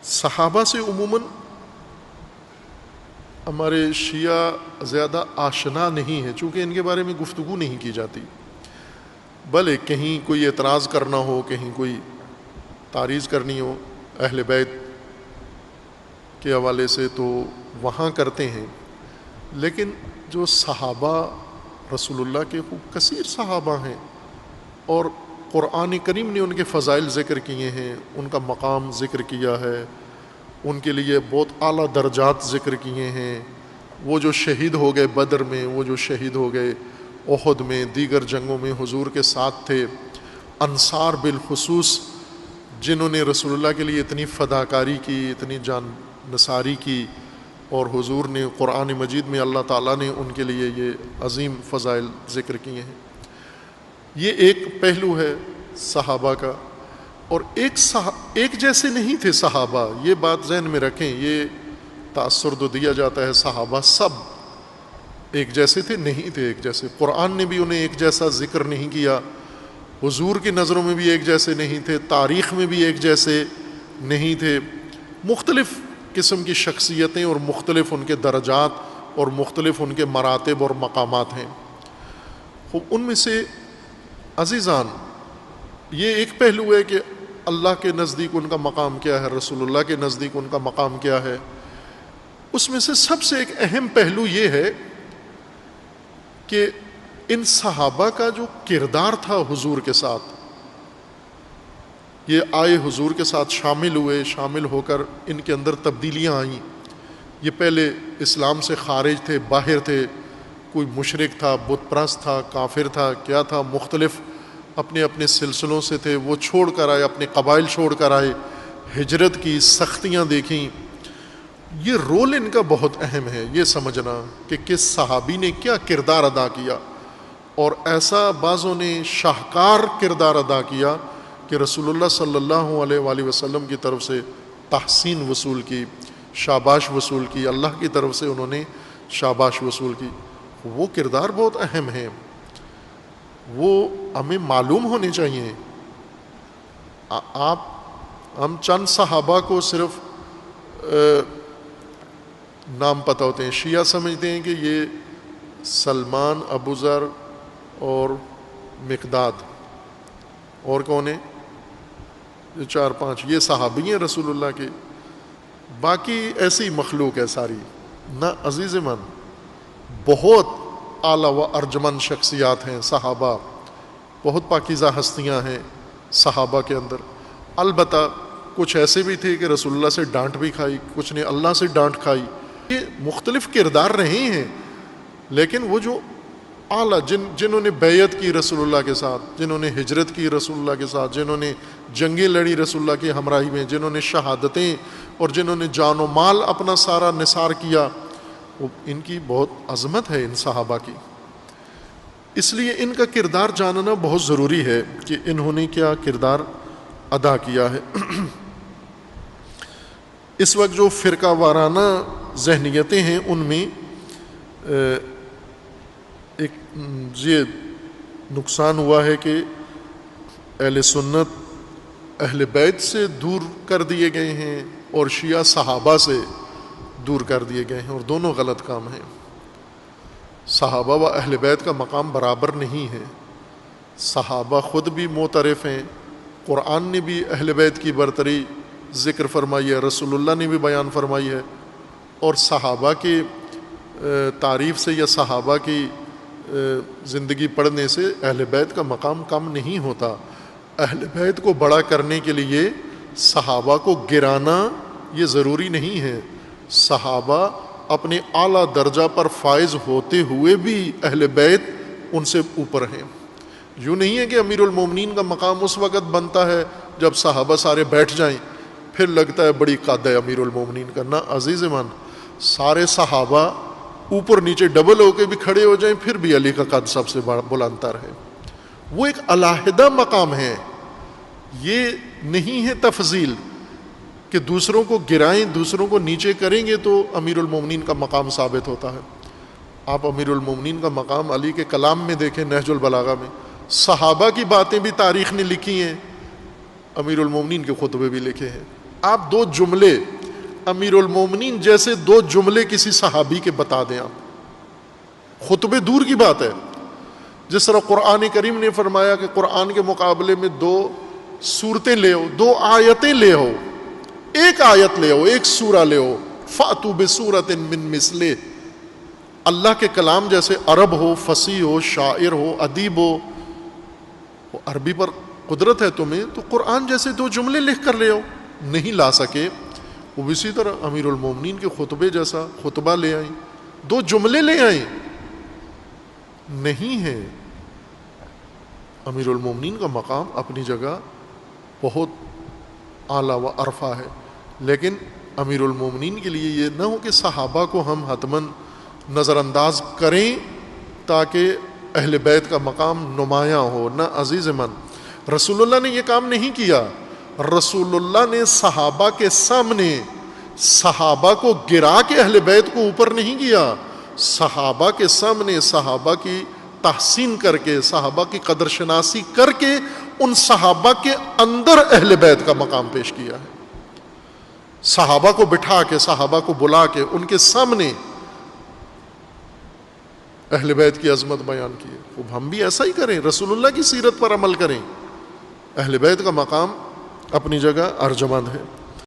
صحابہ سے عموماً ہمارے شیعہ زیادہ آشنا نہیں ہے، چونکہ ان کے بارے میں گفتگو نہیں کی جاتی، بھلے کہیں کوئی اعتراض کرنا ہو، کہیں کوئی تعریض کرنی ہو اہل بیت کے حوالے سے تو وہاں کرتے ہیں، لیکن جو صحابہ رسول اللہ کے خوب کثیر صحابہ ہیں، اور قرآن کریم نے ان کے فضائل ذکر کیے ہیں، ان کا مقام ذکر کیا ہے، ان کے لیے بہت اعلیٰ درجات ذکر کیے ہیں۔ وہ جو شہید ہو گئے بدر میں، وہ جو شہید ہو گئے احد میں، دیگر جنگوں میں حضور کے ساتھ تھے، انصار بالخصوص جنہوں نے رسول اللہ کے لیے اتنی فداکاری کی، اتنی جان نثاری کی، اور حضور نے قرآن مجید میں اللہ تعالیٰ نے ان کے لیے یہ عظیم فضائل ذکر کیے ہیں۔ یہ ایک پہلو ہے صحابہ کا، اور ایک جیسے نہیں تھے صحابہ، یہ بات ذہن میں رکھیں۔ یہ تاثر تو دیا جاتا ہے صحابہ سب ایک جیسے تھے، نہیں تھے ایک جیسے۔ قرآن نے بھی انہیں ایک جیسا ذکر نہیں کیا، حضور کی نظروں میں بھی ایک جیسے نہیں تھے، تاریخ میں بھی ایک جیسے نہیں تھے۔ مختلف قسم کی شخصیتیں اور مختلف ان کے درجات اور مختلف ان کے مراتب اور مقامات ہیں۔ خوب ان میں سے عزیزان یہ ایک پہلو ہے کہ اللہ کے نزدیک ان کا مقام کیا ہے، رسول اللہ کے نزدیک ان کا مقام کیا ہے۔ اس میں سے سب سے ایک اہم پہلو یہ ہے کہ ان صحابہ کا جو کردار تھا حضور کے ساتھ، یہ آئے حضور کے ساتھ شامل ہوئے، شامل ہو کر ان کے اندر تبدیلیاں آئیں۔ یہ پہلے اسلام سے خارج تھے، باہر تھے، کوئی مشرک تھا، بت پرست تھا، کافر تھا، کیا تھا، مختلف اپنے اپنے سلسلوں سے تھے، وہ چھوڑ کر آئے، اپنے قبائل چھوڑ کر آئے، ہجرت کی، سختیاں دیکھیں۔ یہ رول ان کا بہت اہم ہے، یہ سمجھنا کہ کس صحابی نے کیا کردار ادا کیا، اور ایسا بعضوں نے شاہکار کردار ادا کیا کہ رسول اللہ صلی اللہ علیہ وآلہ وسلم کی طرف سے تحسین وصول کی، شاباش وصول کی، اللہ کی طرف سے انہوں نے شاباش وصول کی۔ وہ کردار بہت اہم ہیں، وہ ہمیں معلوم ہونے چاہیے۔ ہم چند صحابہ کو صرف نام پتہ ہوتے ہیں، شیعہ سمجھتے ہیں کہ یہ سلمان، ابو ذر اور مقداد، اور کون ہیں، یہ 4-5 یہ صحابی ہیں رسول اللہ کے، باقی ایسی مخلوق ہے ساری۔ نہ عزیز من، بہت اعلیٰ و ارجمند شخصیات ہیں صحابہ، بہت پاکیزہ ہستیاں ہیں صحابہ کے اندر۔ البتہ کچھ ایسے بھی تھے کہ رسول اللہ سے ڈانٹ بھی کھائی، کچھ نے اللہ سے ڈانٹ کھائی۔ یہ مختلف کردار رہے ہیں، لیکن وہ جو اعلیٰ جنہوں نے بیعت کی رسول اللہ کے ساتھ، جنہوں نے ہجرت کی رسول اللہ کے ساتھ، جنہوں نے جنگیں لڑی رسول اللہ کی ہمراہی میں، جنہوں نے شہادتیں اور جنہوں نے جان و مال اپنا سارا نثار کیا، ان کی بہت عظمت ہے ان صحابہ کی۔ اس لیے ان کا کردار جاننا بہت ضروری ہے کہ انہوں نے کیا کردار ادا کیا ہے۔ اس وقت جو فرقہ وارانہ ذہنیتیں ہیں ان میں ایک یہ نقصان ہوا ہے کہ اہل سنت اہل بیت سے دور کر دیے گئے ہیں اور شیعہ صحابہ سے دور کر دیے گئے ہیں، اور دونوں غلط کام ہیں۔ صحابہ و اہل بیت کا مقام برابر نہیں ہے۔ صحابہ خود بھی معترف ہیں، قرآن نے بھی اہل بیت کی برتری ذکر فرمائی ہے، رسول اللہ نے بھی بیان فرمائی ہے، اور صحابہ کی تعریف سے یا صحابہ کی زندگی پڑھنے سے اہل بیت کا مقام کم نہیں ہوتا۔ اہل بیت کو بڑا کرنے کے لیے صحابہ کو گرانا یہ ضروری نہیں ہے۔ صحابہ اپنے اعلیٰ درجہ پر فائز ہوتے ہوئے بھی اہل بیت ان سے اوپر ہیں۔ یوں نہیں ہے کہ امیر المومنین کا مقام اس وقت بنتا ہے جب صحابہ سارے بیٹھ جائیں، پھر لگتا ہے بڑی قد ہے امیر المومنین کا۔ نہ عزیز من، سارے صحابہ اوپر نیچے ڈبل ہو کے بھی کھڑے ہو جائیں پھر بھی علی کا قد سب سے بلندتر ہے۔ وہ ایک علیحدہ مقام ہے، یہ نہیں ہے تفضیل کہ دوسروں کو گرائیں، دوسروں کو نیچے کریں گے تو امیر المومنین کا مقام ثابت ہوتا ہے۔ آپ امیر المومنین کا مقام علی کے کلام میں دیکھیں، نہج البلاغہ میں صحابہ کی باتیں بھی تاریخ نے لکھی ہیں، امیر المومنین کے خطبے بھی لکھے ہیں۔ آپ دو جملے امیر المومنین جیسے دو جملے کسی صحابی کے بتا دیں آپ، خطبے دور کی بات ہے. جس طرح قرآن کریم نے فرمایا کہ قرآن کے مقابلے میں دو سورتیں لے ہو، دو آیتیں لے ہو، ایک آیت لے ہو، ایک سورہ لے ہو، فَأْتُوا بِسُورَةٍ مِّن مِثْلِهِ. اللہ کے کلام جیسے عرب ہو، فصیح ہو، شاعر ہو، ادیب ہو، عربی پر قدرت ہے تمہیں تو قرآن جیسے دو جملے لکھ کر لے آؤ. نہیں لا سکے، وہ اسی طرح امیر المومنین کے خطبے جیسا خطبہ لے آئیں، دو جملے لے آئیں. نہیں ہے. امیر المومنین کا مقام اپنی جگہ بہت اعلیٰ و عرفہ ہے، لیکن امیر المومنین کے لیے یہ نہ ہو کہ صحابہ کو ہم حتماً نظر انداز کریں تاکہ اہل بیت کا مقام نمایاں ہو. نہ عزیز من، رسول اللہ نے یہ کام نہیں کیا. رسول اللہ نے صحابہ کے سامنے صحابہ کو گرا کے اہل بیت کو اوپر نہیں کیا. صحابہ کے سامنے صحابہ کی تحسین کر کے، صحابہ کی قدر شناسی کر کے ان صحابہ کے اندر اہل بیت کا مقام پیش کیا ہے. صحابہ کو بٹھا کے، صحابہ کو بلا کے ان کے سامنے اہل بیت کی عظمت بیان کی ہے. خوب ہم بھی ایسا ہی کریں، رسول اللہ کی سیرت پر عمل کریں. اہل بیت کا مقام اپنی جگہ ارجمند ہے.